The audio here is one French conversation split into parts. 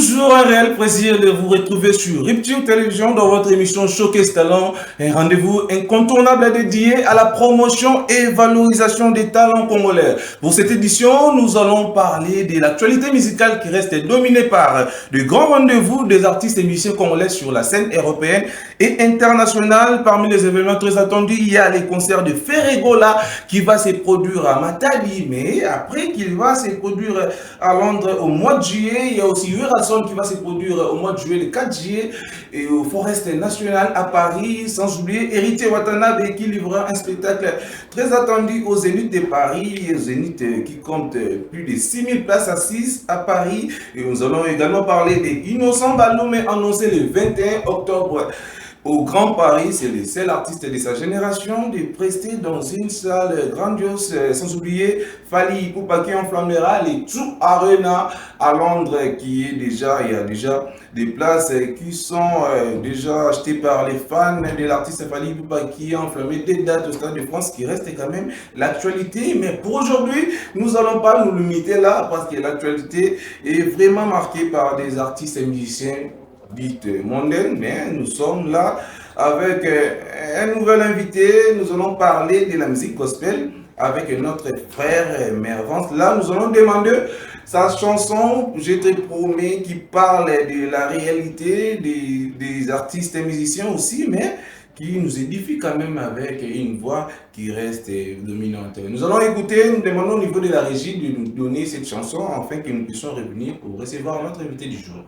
toujours un réel plaisir de vous retrouver sur Rupture Télévision dans votre émission Showcase Talent, un rendez-vous incontournable dédié à la promotion et valorisation des talents congolais. Pour cette édition, nous allons parler de l'actualité musicale qui reste dominée par de grands rendez-vous des artistes et musiciens congolais sur la scène européenne et internationale. Parmi les événements très attendus, il y a les concerts de Ferregola qui va se produire à Matadi, mais après qu'il va se produire à Londres au mois de juillet, il y a aussi Hurason qui va se produire au mois de juillet, le 4 juillet, et au Forest National à Paris, sans oublier Héritier Watanabe qui livrera un spectacle très attendu au Zénith de Paris, au Zénith qui compte plus de 6000 places assises à Paris. Et nous allons également parler des Innocent Baloumé annoncé le 21 octobre. Au Grand Paris, c'est le seul artiste de sa génération de prester dans une salle grandiose, sans oublier Fally Ipupa qui enflammera les True Arena à Londres, il y a déjà des places qui sont déjà achetées par les fans de l'artiste Fally Ipupa qui a enflammé des dates au Stade de France qui reste quand même l'actualité. Mais pour aujourd'hui, nous n'allons pas nous limiter là parce que l'actualité est vraiment marquée par des artistes et musiciens dites mondaine, mais nous sommes là avec un nouvel invité. Nous allons parler de la musique gospel avec notre frère Mervance. Là, nous allons demander sa chanson, je te promets, qui parle de la réalité des artistes et musiciens aussi, mais qui nous édifie quand même avec une voix qui reste dominante. Nous allons écouter, nous demandons au niveau de la régie de nous donner cette chanson afin que nous puissions revenir pour recevoir notre invité du jour.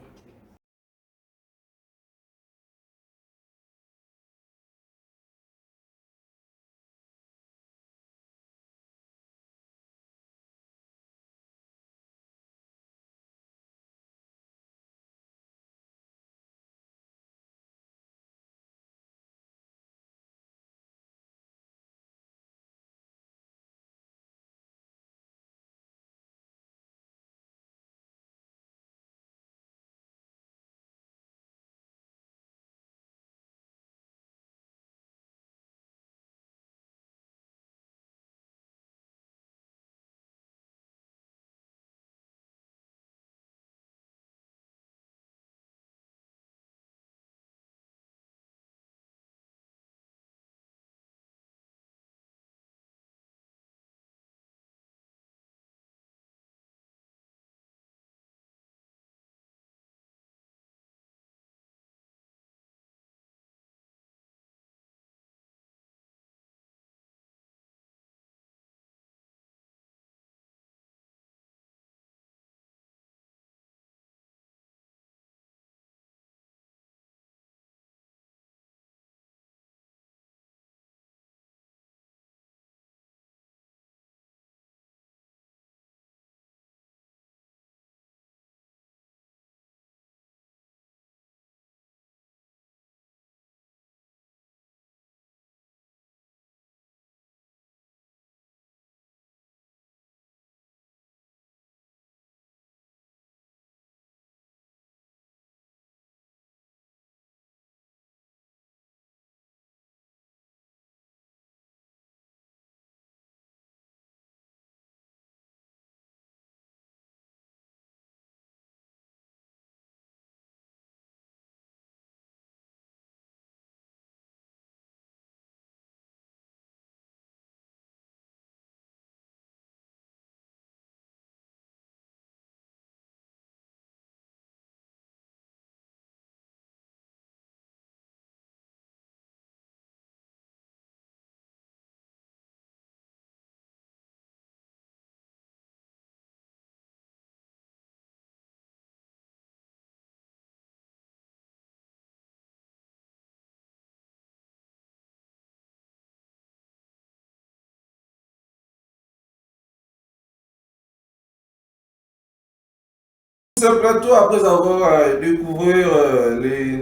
Ce plateau, après avoir découvert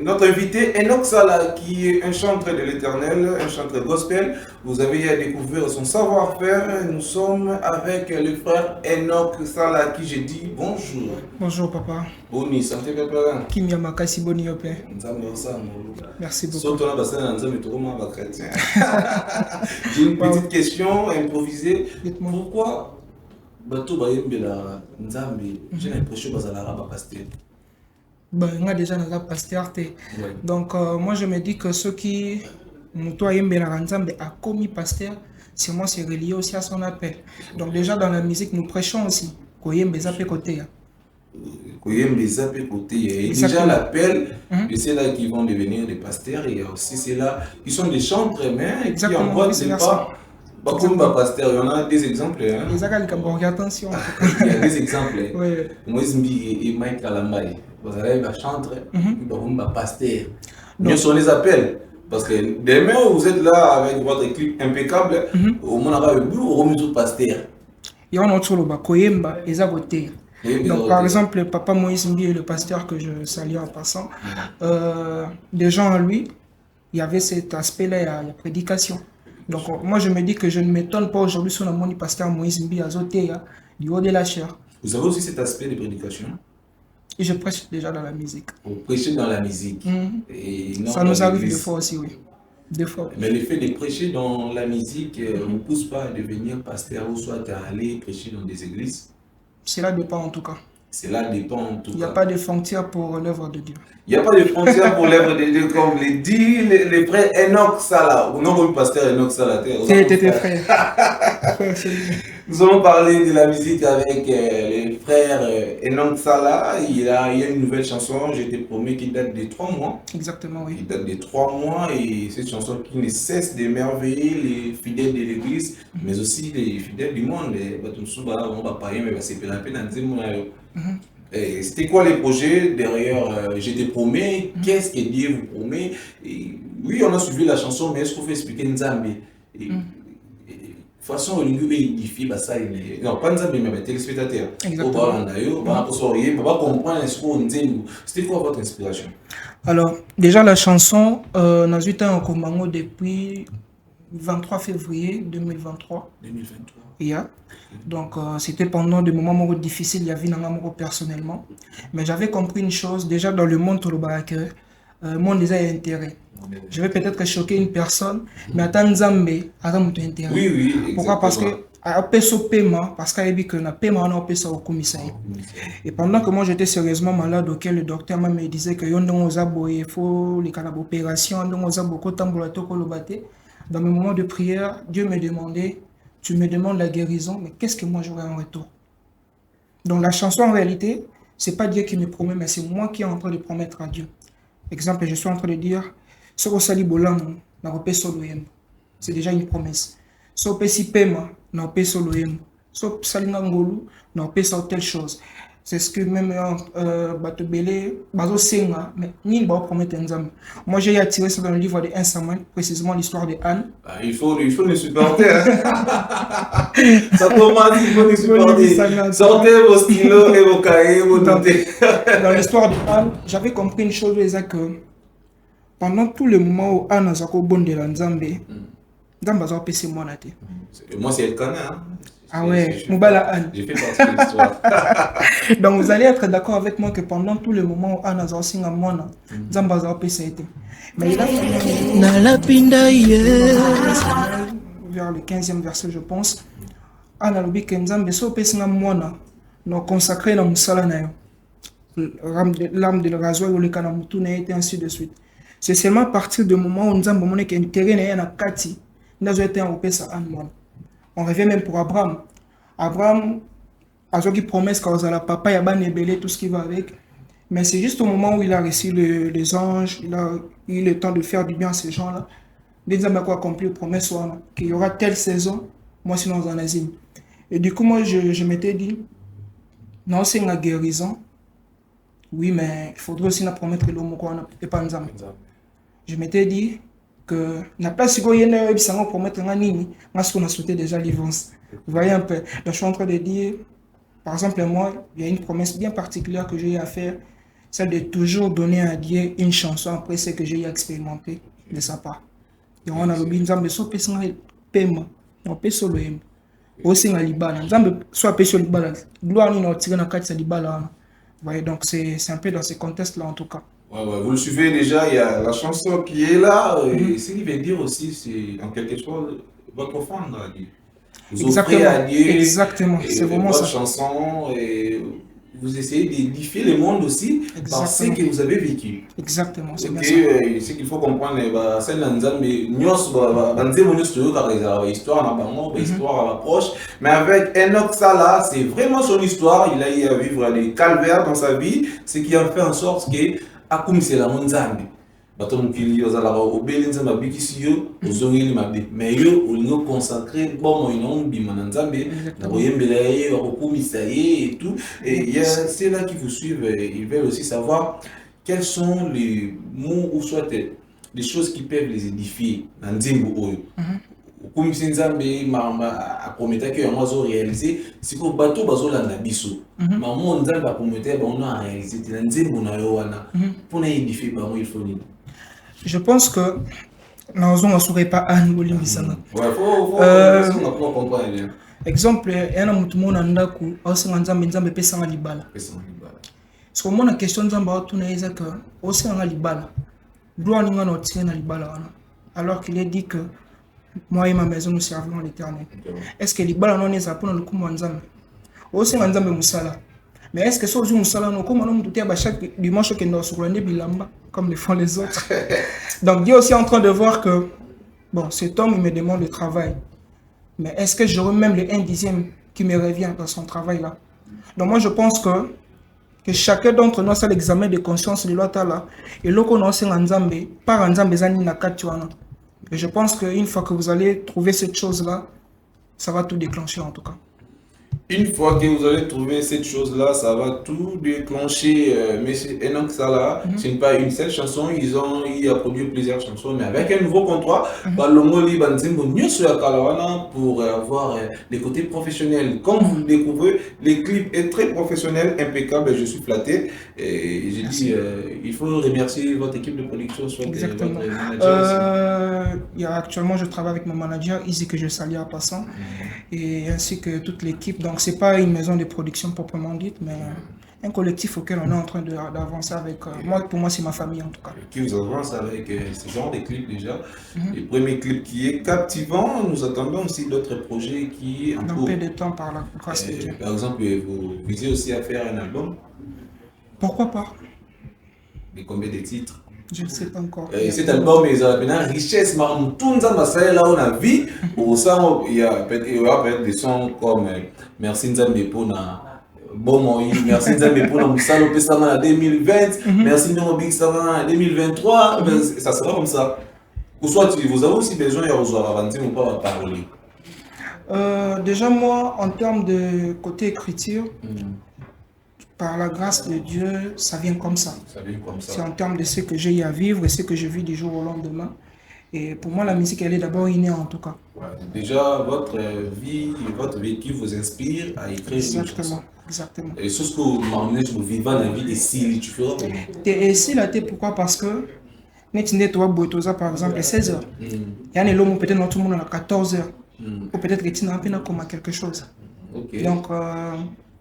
notre invité Enoch Sala, qui est un chanteur de l'Éternel, un chanteur gospel. Vous avez découvert son savoir-faire. Nous sommes avec le frère Enoch Sala, à qui j'ai dit bonjour. Bonjour papa. Boni, santé papa. Kimia makasi boni yope. Merci beaucoup. J'ai une petite question improvisée. Dites-moi. Pourquoi Bato Bayembela Nzambi, j'ai l'impression que Bazalara va pasteur. ben, on a déjà dans pasteur. Donc, moi, je me dis que ceux qui nous a commis pasteur, c'est moi, c'est relié aussi à son appel. Donc, déjà dans la musique, nous prêchons aussi. Koyembe Zapé côté. Koyembe Zapé côté. Il y a déjà l'appel de ceux-là qui vont devenir des pasteurs. Et il y a aussi ceux-là qui sont des chantres, mais qui envoient des pas. Comme pasteur, il y en a des exemples. Hein. Attention. Il y a des exemples. Moïse Mbi et Mike Kalambaye. Vous allez chanter, ils vont pasteur. Bien sûr, on les appelle. Parce que demain, vous êtes là avec votre clip impeccable, au moins, on remet tout pasteur. Il y a un autre chose, Koyemba et Zagoté. Donc, par exemple, le papa Moïse Mbi, le pasteur que je salue en passant, des gens en lui, il y avait cet aspect-là, il y a la prédication. Donc, moi, je me dis que je ne m'étonne pas aujourd'hui sur le monde du pasteur Moïse Mbi à Zoté, du haut de la chair. Vous avez aussi cet aspect de prédication? Et je prêche déjà dans la musique. Vous prêchez dans la musique. Et non, ça nous arrive des fois aussi, oui. Des fois. Mais le fait de prêcher dans la musique ne vous pousse pas à devenir pasteur ou soit à aller prêcher dans des églises? Cela dépend en tout cas. Cela dépend en tout cas. Il n'y a pas de frontières pour l'œuvre de Dieu. Il n'y a pas de frontières pour l'œuvre de Dieu, comme le dit les frères Enoch Sala, ou non comme pasteur Enoch Sala. T'es frère. Nous allons parler de la musique avec les frères Enoch Sala. Il y a une nouvelle chanson, je te promets, qui date de 3 mois. Exactement, oui. Qui date de 3 mois et cette chanson qui ne cesse d'émerveiller les fidèles de l'église, mais aussi les fidèles du monde. C'était quoi les projets derrière Je te promets? Qu'est-ce que Dieu vous promet? Oui, on a suivi la chanson, mais est-ce qu'on peut expliquer Nzambe? De façon édifiée, non, pas Nzambe, mais les téléspectateurs. C'était quoi votre inspiration? Alors, déjà la chanson, on a eu en Congo depuis 23 février 2023. 2023. Yeah. Donc, c'était pendant des moments difficiles, il y avait un amour personnellement. Mais j'avais compris une chose, déjà dans le monde, le monde déjà a intérêt. Je vais peut-être choquer une personne, mais attends Nzambe, attends mon intérêt. Oui, oui. Exactement. Pourquoi? Parce que à paiement, parce qu'il y a dit que le paiement on a payé au commissariat. Et pendant que moi j'étais sérieusement malade, auquel le docteur me disait que il faut les cas d'opération, dans mes moments de prière, Dieu me demandait, tu me demandes la guérison, mais qu'est-ce que moi j'aurai en retour? Donc la chanson en réalité, c'est pas Dieu qui me promet, mais c'est moi qui est en train de promettre à Dieu. Exemple, je suis en train de dire, ce que sali bolam, na repé solo yembo. C'est déjà une promesse. So pesi pema, na repé solo yembo. So sali ngangolu, na repé sur telle chose. C'est ce que même Batobele, Bazo Senga, mais ni ba promettre Nzambe. Moi j'ai attiré ça dans le livre de 1 Samuel, précisément l'histoire de Anne. Il faut nous supporter. Ça commence, il faut nous supporter. Sortez vos stylos et vos cahiers, vos notés. Dans l'histoire de Anne, j'avais compris une chose, c'est que pendant tout le moment où Anne a zako bon de la Nzambe, Nzambe a zako pesi moi naté. Moi c'est le canin. Ah ouais, Moubala Anne. J'ai fait partie de l'histoire. Donc vous allez être d'accord avec moi que pendant tout le moment où Anne a zako singa moi, Nzambe a zako pesi été. Mais il a vers le 15e verset, je pense. Anne a lobi que Nzambe so pesi nga moi na consacré na musala na yo. L'âme de rasoir ou le kanamutu na été ainsi de suite. C'est seulement à partir du moment où nous avons montré qu'il y a intérêt à Kati, nous avons été en paix à Anne. On revient même pour Abraham. Abraham a eu une promesse quand il a papa, il a ébélé tout ce qui va avec. Mais c'est juste au moment où il a reçu les anges, il a eu le temps de faire du bien à ces gens-là. Il a accompli la promesse qu'il y aura telle saison, moi sinon en asile. Et du coup, moi je m'étais dit, non, c'est une guérison. Oui, mais il faudrait aussi promettre l'homme et pas Nzambe. Je m'étais dit que la place où il y a un promettre un nini, parce qu'on a sauté déjà l'ivance. Vous voyez un peu. Donc, je suis en train de dire, par exemple, moi, il y a une promesse bien particulière que j'ai à faire, c'est de toujours donner à Dieu une chanson après ce que j'ai expérimenté de sa part. Et on a le bin Nzambe so pesa paiement, on peut solo yem. Aussi na libala, Nzambe soit pesa libala. Gloire ni na tirer na kati sa libala. Ouais, donc c'est un peu dans ce contexte-là en tout cas. Ouais, vous le suivez déjà, il y a la chanson qui est là. Et ce qui veut dire aussi, c'est en quelque chose votre offrande à Dieu. Vous offrez à Dieu. Exactement, c'est vraiment votre ça. Chanson et vous essayez d'édifier le monde aussi par ce que vous avez vécu. Exactement, c'est bien ça. Ce qu'il faut comprendre, c'est histoire histoire approche, mais avec Enoch Sala, c'est vraiment son histoire. Il a eu à vivre des calvaires dans sa vie, ce qui a fait en sorte que Akum c'est la Monzambi. Bato mukili ozalaka obeli nzambe abikisi yo ozongeli mabe mais yo olingo consacré bon ino bima na nzambe oyembela ye okumisa ye et tout, et il y a ceux-là qui vous suivent, ils veulent aussi savoir quels sont les mots ou soit les choses qui peuvent les édifier dans nzembo oyo okumisa nzambe mama akometaki yango azo réaliser siko bato bazolanda biso mamo nzambe akomete bango na réaliser te na nzembo na yo wana mpona édifier bango il faut nini. Je pense que nous ne pas à nous limbisanga. Exemple, il y a un mutumo na ndaku osinga nzambe nzambe pesanga libala. So mona question nzamba otuna eza que osinga libala. Droit ninga na otinga na libala wana. Alors qu'il est dit que moi et ma maison nous servons l'Éternel. Est-ce que libala non eza pona lukumu nzambe? Osinga nzambe musala. Mais est-ce que ce que nous savons, comment nous à chaque dimanche que nous sommes bilamba, comme le font les autres. Donc Dieu est aussi en train de voir que, bon, cet homme il me demande de travail. Mais est-ce que j'aurai même le 1/10 qui me revient dans son travail là? Donc moi je pense que chacun d'entre nous a l'examen de conscience de l'autre là. Et là qu'on a aussi en Nzambe, par Nzambe zani na katuana. Et je pense qu'une fois que vous allez trouver cette chose là, ça va tout déclencher en tout cas. Une fois que vous allez trouver cette chose-là, ça va tout déclencher. Mais Enoch Sala, ce n'est pas une seule chanson, il a produit plusieurs chansons, mais avec un nouveau contrat, pour avoir des côtés professionnels. Comme vous le découvrez, les clips est très professionnel, impeccable, je suis flatté. Et j'ai dit, il faut remercier votre équipe de production, soit exactement. Votre manager. Actuellement, je travaille avec mon manager, Izzy, que je salue en passant, et ainsi que toute l'équipe. Donc, c'est pas une maison de production proprement dite, mais un collectif auquel on est en train d'avancer avec. Moi, pour moi, c'est ma famille en tout cas. Qui vous avance avec ce genre de clips déjà. Le premier clip qui est captivant, nous attendons aussi d'autres projets qui. Dans peu de temps par la grâce de Dieu. Par exemple, vous visez aussi à faire un album. Pourquoi pas? Et combien de titres? Je ne sais pas encore. Cet album, il a une richesse, mais tout le monde là on a vu. Il y a peut-être des sons comme Merci Nzambe pour bon moi, merci Nzambe pour Moussalo Pesama en 2020, merci Nzambe en 2023. Ça sera comme ça. Ou soit vous avez aussi besoin de vous avancer ou pas parler. Déjà moi, en termes de côté écriture. Par la grâce de Dieu, ça vient comme ça. C'est en termes de ce que j'ai eu à vivre et ce que je vis du jour au lendemain. Et pour moi, la musique, elle est d'abord innée en tout cas. Ouais. Déjà, votre vie et votre vécu vous inspire à écrire. Exactement, exactement. Et ce que vous m'emmenez sur le vivant la vie des Sili, tu feras comment? Et si là, pourquoi? Parce que, par exemple, 16h. Il y a un homme peut-être tout le monde à 14h. Ou peut-être que tu n'as pas comme quelque chose. Okay. Donc,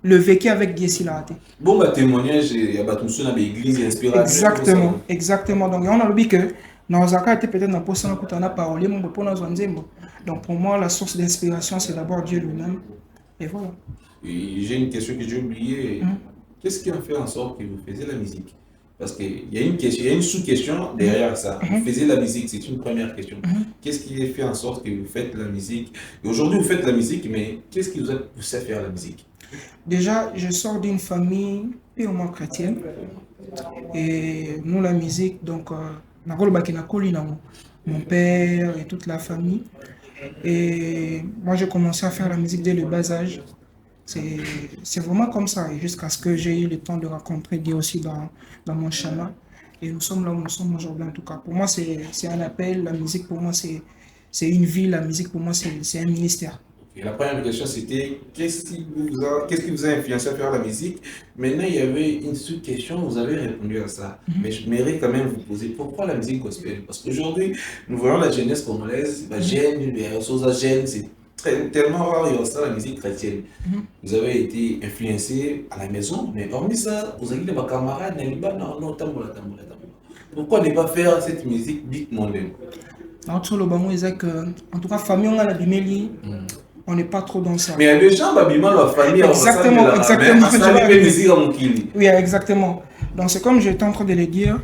le vécu avec Dieu s'il a été. Bon, bah, témoignage, il y a dans l'église inspirée. Exactement, exactement. Donc, on a le que dans Zaka était peut-être dans le poste où on a parlé, mais pour nous, donc, pour moi, la source d'inspiration, c'est d'abord Dieu lui-même. Et voilà. J'ai une question que j'ai oubliée. Qu'est-ce qui a fait en sorte que vous faisiez la musique? Parce qu'il y a une question, il y a une sous-question derrière ça. Vous faisiez la musique, c'est une première question. Qu'est-ce qui a fait en sorte que vous faites la musique? Et aujourd'hui, vous faites la musique, mais qu'est-ce qui vous a poussé à faire la musique? Déjà, je sors d'une famille purement chrétienne. Et nous, la musique, donc, mon père et toute la famille. Et moi, j'ai commencé à faire la musique dès le bas âge. C'est vraiment comme ça, jusqu'à ce que j'ai eu le temps de rencontrer Dieu aussi dans mon chemin. Et nous sommes là où nous sommes aujourd'hui en tout cas. Pour moi, c'est un appel. La musique, pour moi, c'est une vie. La musique, pour moi, c'est un ministère. Et la première question, c'était qu'est-ce qui vous a influencé à faire la musique? Maintenant, il y avait une sous-question, vous avez répondu à ça. Mais je mérite quand même vous poser pourquoi la musique gospel? Parce qu'aujourd'hui, nous voyons la jeunesse congolaise, la jeune, les choses à jeune, c'est tellement rare, il y a ça, la musique chrétienne. Vous avez été influencé à la maison, mais hormis ça, vous avez des camarades, pourquoi ne pas faire cette musique dite mondaine? En tout cas, famille, on a la on n'est pas trop dans ça. Mais il y a des gens, babima, la famille, exactement, exactement. musique. Oui, exactement. Donc c'est comme j'étais en train de le dire.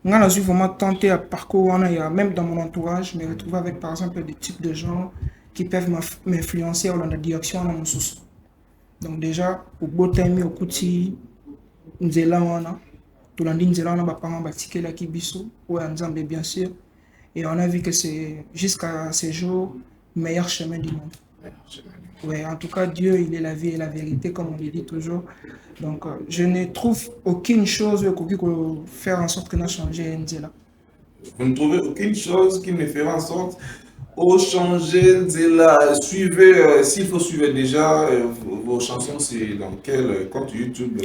Moi, j'ai vraiment tenté à parcourir, même dans mon entourage, me retrouver avec par exemple des types de gens qui peuvent m'influencer dans la direction dans mon sous. Donc déjà, au beau time, au kuti, nzela wana, tout le monde nzela wana, parents batiqué la kibiso, ou ensemble bien sûr. Et on a vu que c'est jusqu'à ces jours, meilleur chemin du monde. Ouais, en tout cas, Dieu, il est la vie et la vérité, comme on le dit toujours. Donc, je ne trouve aucune chose qui peut faire en sorte que nous changions Nzela. Vous ne trouvez aucune chose qui me fera en sorte de changer Nzela. Suivez, s'il faut suivre déjà vos chansons, c'est dans quel compte YouTube?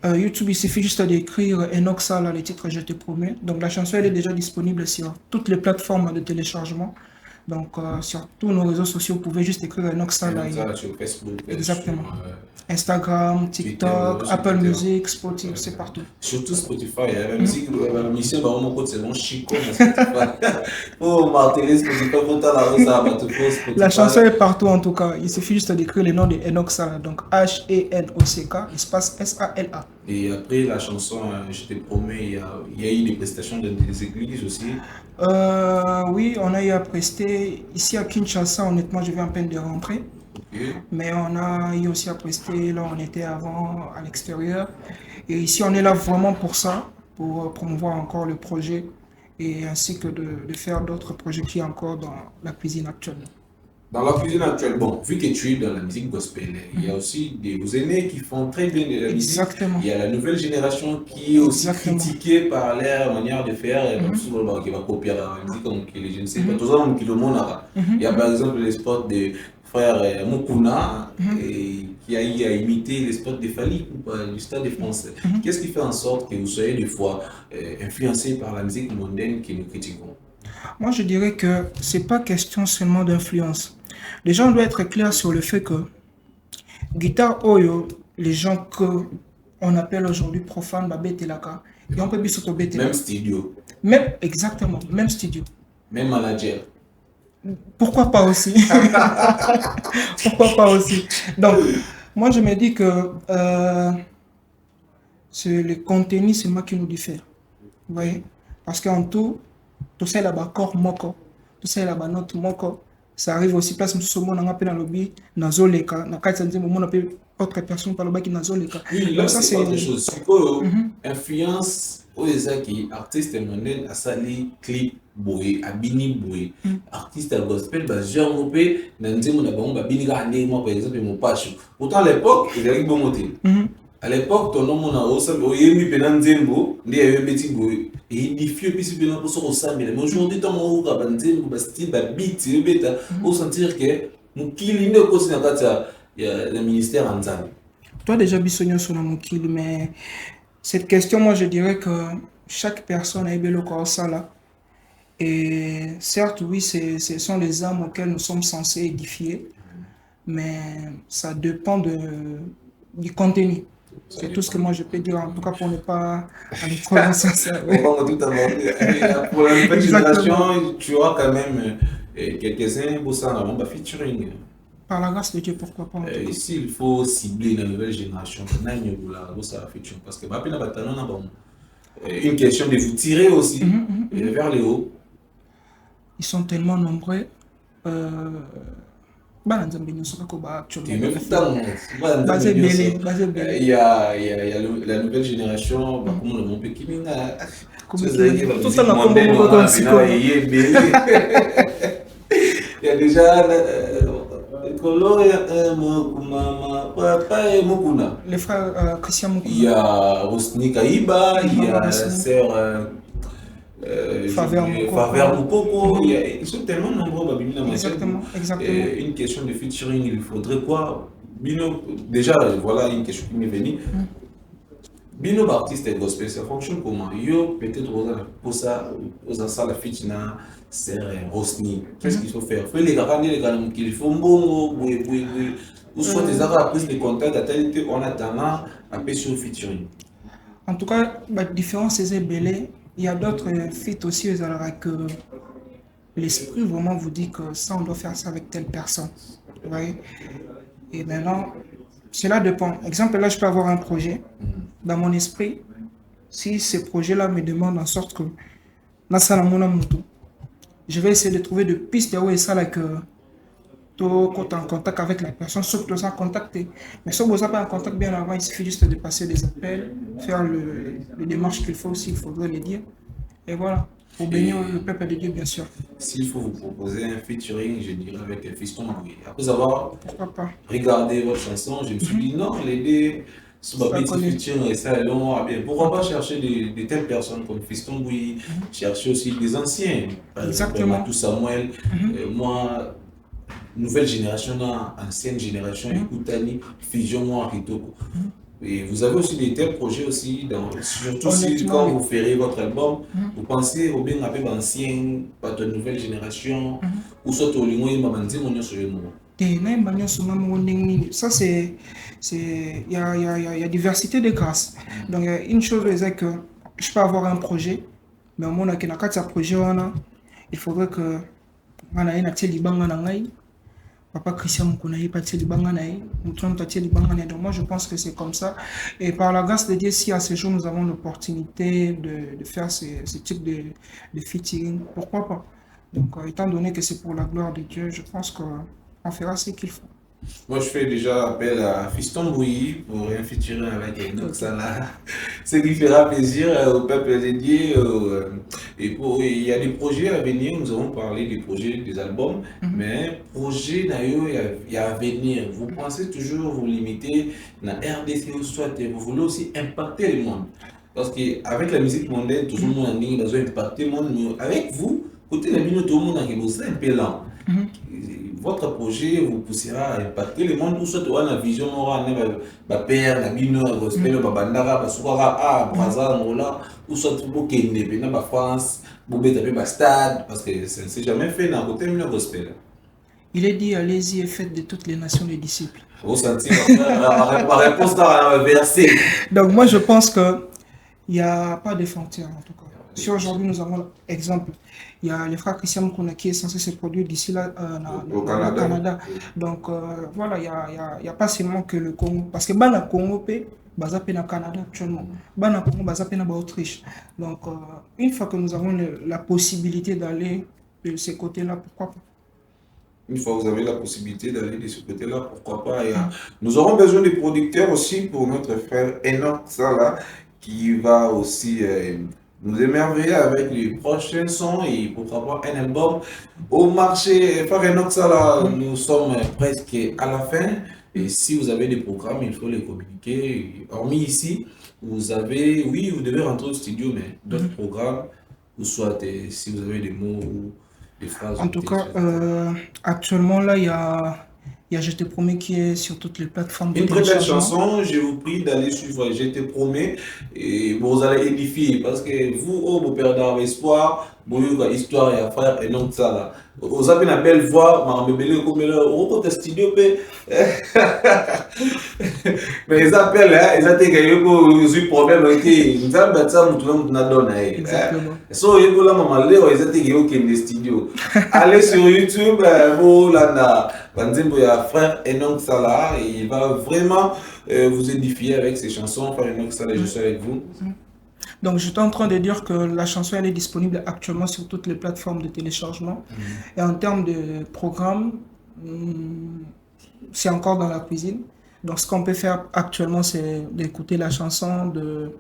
YouTube, il suffit juste d'écrire Enoch Sala, le titre Je te promets. Donc, la chanson, elle est déjà disponible sur toutes les plateformes de téléchargement. Donc, sur tous nos réseaux sociaux, vous pouvez juste écrire Enoch Sala. Sur Facebook. Exactement. Instagram, TikTok, Twitter, Apple Music, Spotify, c'est partout. Surtout Spotify. La musique, la mission, c'est bon chico. Oh, marteler Spotify, la chanson est partout en tout cas. Il suffit juste d'écrire le nom de Enoch Sala. Donc H-E-N-O-C-K, espace S-A-L-A. Et après la chanson, je te promets, il y a eu des prestations dans des églises aussi. Oui, on a eu à prester. Ici à Kinshasa, honnêtement, je viens à peine de rentrer. Okay. Mais on a eu aussi à prester, là on était avant à l'extérieur. Et ici on est là vraiment pour ça, pour promouvoir encore le projet et ainsi que de faire d'autres projets qui sont encore dans la cuisine actuelle. Dans la cuisine actuelle, bon, vu que tu es dans la musique gospel, il y a aussi des aînés qui font très bien de la musique. Exactement. Il y a la nouvelle génération qui est aussi critiquée par leur manière de faire, qui va copier la musique, comme les jeunes ne savent pas. Tout ça, qui le monde a. Il y a par exemple les spots de frère Mukuna qui a imité les spots de Fali du Stade de France. Qu'est-ce qui fait en sorte que vous soyez des fois influencés par la musique mondaine que nous critiquons? Moi, je dirais que ce n'est pas question seulement d'influence. Les gens doivent être clairs sur le fait que guitare Oyo, les gens qu'on appelle aujourd'hui profanes, Babé-Telaka, et on peut bien s'auto-béter. Même studio. Même, exactement, même studio. Même manager. Pourquoi pas aussi? Pourquoi pas aussi? Donc, moi, je me dis que c'est le contenu, c'est moi qui nous diffère. Vous voyez? Parce qu'en tout ça là-bas, corps moko, tout ça là-bas, notre moko, ça arrive aussi, place où ce monde a appelé dans le lobby, nazoleka, na kati sanzi, moment appelle autre personne par le bas qui nazoleka. Oui, là, c'est autre chose. C'est que influence, qui artiste mondain a sali clip boy, abini boy, artiste gospel, genre mopé, nanzi mon abon, babini gardé moi par exemple mon pacho. Pourtant à l'époque, il y avait bon moté. À l'époque, ton nom a aussi mis Benan Zembo, il y a eu petit boy. Et il dit que si Benan peut se ressembler, mais aujourd'hui, ton nom a Banzembo, style, beat, c'est bêta, pour sentir que nous killing le cause le ministère en Zambie. Toi, déjà, Bissonio sur mon kill, mais cette question, moi, je dirais que chaque personne a eu le corps ça là. Et certes, oui, ce sont les âmes auxquelles nous sommes censés édifier, mais ça dépend du contenu. C'est tout ce que moi je peux dire, en tout cas pour ne pas aller trop dans ça. On va tout aborder. Pour la nouvelle génération, tu auras quand même quelques-uns pour ça, on va featuring. Par la grâce de Dieu, pourquoi pas. Ici, il faut cibler la nouvelle génération. Parce que une question de vous tirer aussi vers le haut. Ils sont tellement nombreux. Il y a la nouvelle génération, comme le monde qui il y a déjà les frères Christian Mukuna. Il y a Rosni Kaïba, il y a la sœur Favert Moukoko, ils sont tellement nombreux. Exactement. Une question de featuring, il faudrait quoi? Bino, déjà, voilà une question qui m'est venue. Bino artiste et gospel, ça fonctionne comment? Yo, peut-être pour ça, la fitina, c'est Rosni. Qu'est-ce qu'il faut faire? Il faut les gars qu'il faut bon, ou soit des arts prise de contact, on attend un peu sur featuring. En tout cas, la différence c'est belé. Il y a d'autres feats aussi que l'esprit vraiment vous dit que ça, on doit faire ça avec telle personne. Ouais. Et maintenant, cela dépend. Exemple, là, je peux avoir un projet dans mon esprit. Si ce projet-là me demande en sorte que, dans ça, je vais essayer de trouver des pistes où ça, là, que quand tu es en contact avec la personne, sauf que tu es en contact. Mais si vous n'êtes pas en contact bien avant, il suffit juste de passer des appels, faire le démarche qu'il faut aussi, il faudrait le dire. Et voilà, pour bénir le Et peuple de Dieu, bien sûr. s'il faut vous proposer un featuring, je dirais avec Fiston Bouye. Après avoir Pourquoi pas? regardé votre chanson, je me suis dit non, les deux, ce Ça petit connaît. featuring et ça, long, ah bien, pourquoi pas chercher de telles personnes comme Fiston Bouye, chercher aussi des anciens, par exemple Exactement. Matou Samuel, Mhm. moi, nouvelle génération, ancienne génération, Mhm. Ekoutani, Fusion, moi, Kitoko. Et vous avez aussi des tels projets aussi, surtout si Honnêtement, quand oui. vous ferez votre album, Mhm. vous pensez au bien appelé ancien, pas de nouvelle génération, Mhm. ou soit au limo et mamanzi mon sur le nom. Et na yemba nyonso nga mongo ndenge nini. Ça, il y a diversité de grâces. Donc, il y a une chose, c'est que je peux avoir un projet, mais au moins, na kati ya projet wana, il faudrait que nga na ye na tie libanga na ngai, papa Christian Mukuna ye pa tie libanga na ye, mutu na mutu atie libanga na ye. Donc, moi, je pense que c'est comme ça. Et par la grâce de Dieu, si à ce jour, nous avons l'opportunité de faire ce type de featuring, pourquoi pas? Donc, étant donné que c'est pour la gloire de Dieu, je pense qu'on fera ce qu'il faut. Moi, je fais déjà appel à Fiston Bouilly pour un featuring avec Enoch Ok. Salah, ce qui fera plaisir au peuple dédié. Il y a des projets à venir, nous avons parlé des projets, des albums, Mhm. mais projet, d'ailleurs, il y a à venir. Vous pensez toujours vous limiter dans RDC ou soit vous voulez aussi impacter le monde. Parce qu'avec la musique mondaine, tout le Mhm. monde a dit, nous impacter le monde, mais avec vous, côté la minute, tout le monde a un peu lent. Mhm. Votre projet vous poussera à impacter le monde ou soit on a vision on a père na bino gospel Mhm. ba bandara ba sukara a Mhm. Brazza Angola ou soit pour kende na ba France bobeta pe ba stade parce que ça ne s'est jamais fait dans côté mino gospel. Il est dit, allez-y et faites de toutes les nations des disciples. Au senti ma réponse dans le verset. Donc moi, je pense que il n'y a pas de frontières en tout cas. Si aujourd'hui nous avons exemple, il y a les frères Christian Mukuna qui est censé se produire d'ici là Au au Canada. Canada. Donc voilà, il y a pas seulement que le Congo. Parce que Bana Congo, baza pe na Canada actuellement. Bana Congo, baza pe na Autriche. Donc une fois que nous avons la possibilité d'aller de ces côtés-là, pourquoi pas? Une fois que vous avez la possibilité d'aller de ce côté-là, pourquoi pas. Nous aurons besoin de producteurs aussi pour notre frère Enoch Sala, qui va aussi nous émerveiller avec les prochains sons et pourquoi pas un album au marché. Frère Enoch Sala, nous sommes presque à la fin. Et si vous avez des programmes, il faut les communiquer. Hormis ici, vous avez, oui, vous devez rentrer au studio, mais d'autres programmes, ou soit si vous avez des mots ou des phrases En ou tout des cas, choses. actuellement, là, il y a Je te promets qui est sur toutes les plateformes de Une très belle téléchargement. chanson, je vous prie d'aller suivre, je te promets, et vous allez édifier, parce que vous, oh, vous perdez espoir, vous avez histoire et affaire, et non ça là. Vous avez une belle voix, mais comme le au studio, mais ils appellent, hein, ils appellent que j'ai problème, ok, ils appellent ça, nous trouvons que nous donne, Exactement. so ils ont la maman, ils appellent que le studio. Allez sur YouTube, vous là, Banzembo, il y a frère Enoch Salah, et il va vraiment vous édifier avec ses chansons. Frère Enoch Salah, je suis avec vous. Donc, j'étais en train de dire que la chanson, elle est disponible actuellement sur toutes les plateformes de téléchargement. Et en termes de programme, c'est encore dans la cuisine. Donc, ce qu'on peut faire actuellement, c'est d'écouter la chanson, de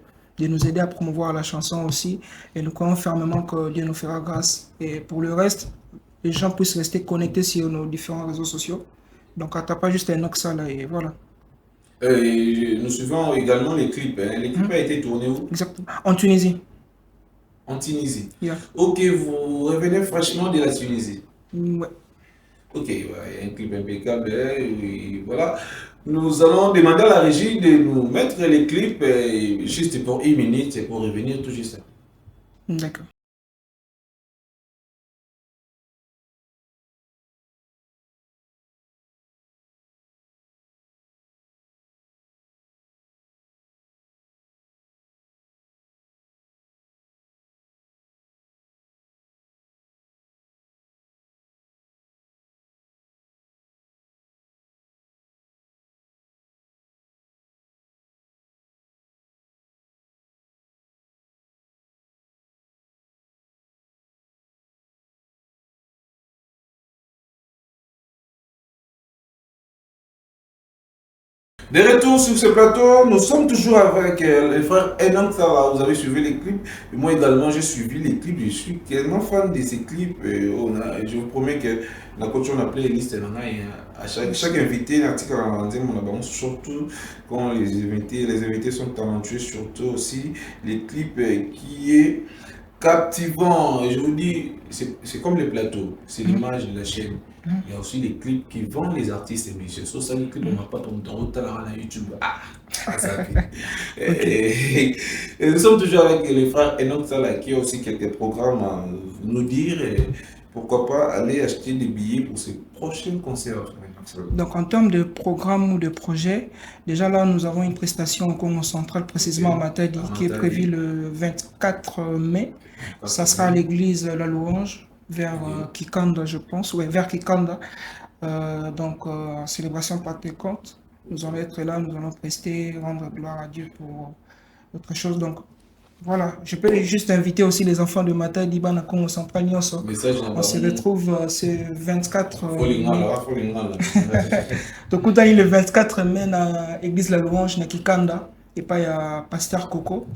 nous aider à promouvoir la chanson aussi. Et nous croyons fermement que Dieu nous fera grâce. Et pour le reste, les gens puissent rester connectés sur nos différents réseaux sociaux. Donc, t'as pas juste un Oxa là et voilà. Nous suivons également les clips. Hein. Les clips Mhm. a été tourné où? Exactement. En Tunisie. En Tunisie. Yeah. Ok, vous revenez fraîchement de la Tunisie. Ouais. Ok, ouais, un clip impeccable. Hein, et voilà. Nous allons demander à la régie de nous mettre les clips juste pour 1 minute et pour revenir tout juste. D'accord. De retour sur ce plateau, nous sommes toujours avec les frères Enoch Sala. Vous avez suivi les clips. Et moi également, j'ai suivi les clips. Je suis tellement fan de ces clips. Je vous promets que la coach, on a appelé les listes. À chaque invité, l'article surtout quand les invités sont talentueux, surtout aussi les clips qui est captivant. Et je vous dis, c'est comme les plateaux, c'est l'image de la chaîne. Il y a aussi les clips qui vendent les artistes et musiciens. Sauf ça, les clips, on n'a pas ton talent à YouTube. Ça fait. Et nous sommes toujours avec les frères Enoch Sala qui ont aussi quelques programmes à nous dire. Et pourquoi pas aller acheter des billets pour ces prochains concerts. Donc, en termes de programme ou de projet, déjà là, nous avons une prestation au Congo central, précisément à Matadi, qui est prévue le 24 mai. Ça sera à l'église La Louange, vers Kikanda, je pense. Oui, vers Kikanda. En célébration Pentecôte. Nous allons être là, nous allons prester, rendre gloire à Dieu pour autre chose. Donc, voilà, je peux juste inviter aussi les enfants de Matadi, Bana Congo central. On se retrouve ce 24 mai. Donc, le 24 mai à l'église La Louange, na Kikanda, et pas à Pasteur Coco.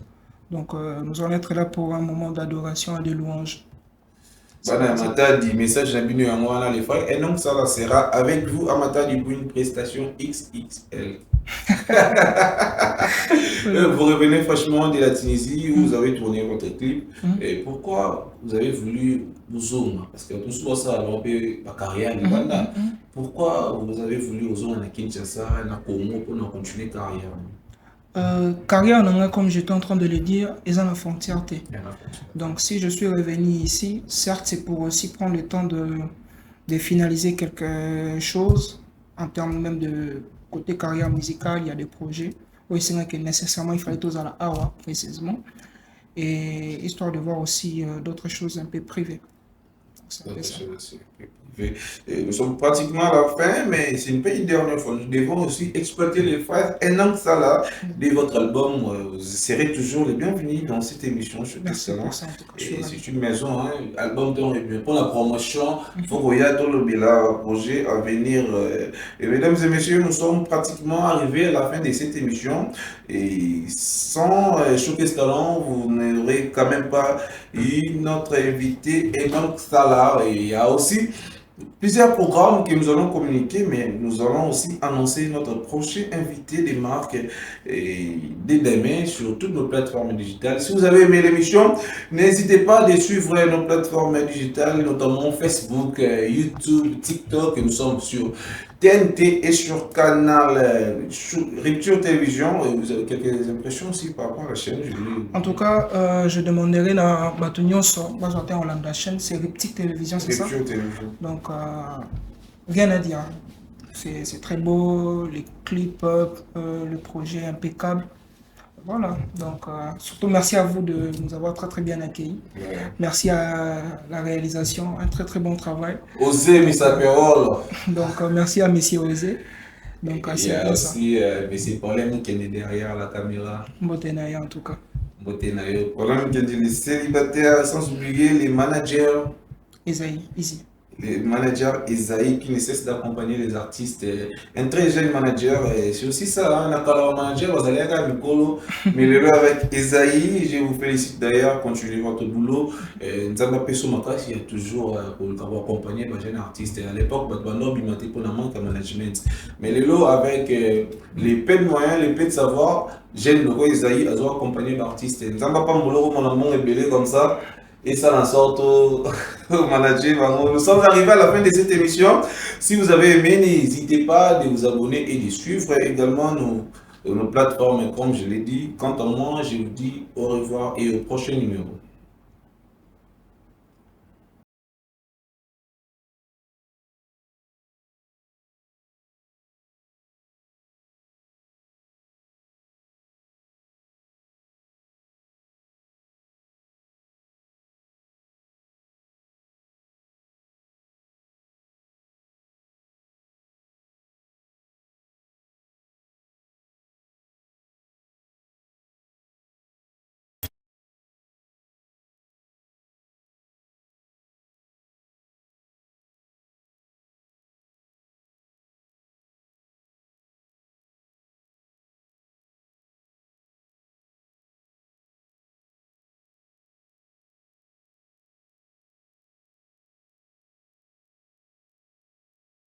Donc, nous allons être là pour un moment d'adoration et de louange. Matadi, message d'abonné à moi, les frères. Et donc, ça sera avec vous à Matadi pour une prestation XXL. Vous revenez franchement de la Tunisie où vous avez tourné votre clip. Et pourquoi vous avez voulu vous zoom? Parce que tout ça, on peut la carrière de Banda. Pourquoi vous avez voulu vous zoom à Kinshasa, à Congo pour continuer la carrière? Carrière, comme j'étais en train de le dire, ils ont la frontière. Donc, si je suis revenu ici, certes, c'est pour aussi prendre le temps de finaliser quelque chose en termes même de côté carrière musicale. Il y a des projets où c'est vrai que nécessairement il fallait tous à la Awa précisément, et histoire de voir aussi d'autres choses un peu privées. Nous sommes pratiquement à la fin, mais c'est une dernière fois. Nous devons aussi exploiter les phrases Enoch Sala de votre album. Vous serez toujours les bienvenus dans cette émission. C'est une maison, hein, album pour la promotion. Il faut regarder tout le projet à venir. Et mesdames et messieurs, nous sommes pratiquement arrivés à la fin de cette émission. Et sans Showcase Talent, vous n'aurez quand même pas eu notre invité Enoch Sala. Et il y a aussi plusieurs programmes que nous allons communiquer, mais nous allons aussi annoncer notre prochain invité des marques dès demain sur toutes nos plateformes digitales. Si vous avez aimé l'émission, n'hésitez pas à suivre nos plateformes digitales, notamment Facebook, YouTube, TikTok, et nous sommes sur TNT et sur Canal Rupture Télévision. Et vous avez quelques impressions aussi par rapport à la chaîne? En tout cas, je demanderai la Batonio sur la chaîne, c'est Rupture Télévision, c'est ça? Télévision. Donc, rien à dire. C'est très beau, les clips, le projet impeccable. Voilà, donc surtout merci à vous de nous avoir très bien accueillis. Merci à la réalisation, un très bon travail. Osé, Missa Perol. Donc merci à Monsieur Osé. Donc il y a aussi Monsieur Paulin qui est derrière la caméra. Motenaï en tout cas. Motenaï. Paulin qui est les célibataires, sans oublier les managers. Isaïe, ici. Le manager Isaïe qui ne cesse d'accompagner les artistes, un très jeune manager, c'est aussi ça, hein, un manager, vous allez à Mikolo, mais le avec Isaïe, je vous félicite d'ailleurs, continuez votre boulot. Nzamba Peso Makas, il y a toujours pour accompagner les jeunes artistes. À l'époque, Batbano Bimate pour la manque de management. Mais le lot avec les peu de moyens, les peu de savoir, jeune Logo Isaïe, a accompagné l'artiste. Nzamba pas mon mon amour est belé comme ça. Et ça en sorte au manager. Nous sommes arrivés à la fin de cette émission. Si vous avez aimé, n'hésitez pas de vous abonner et de suivre également nos plateformes. Comme je l'ai dit, quant à moi, je vous dis au revoir et au prochain numéro.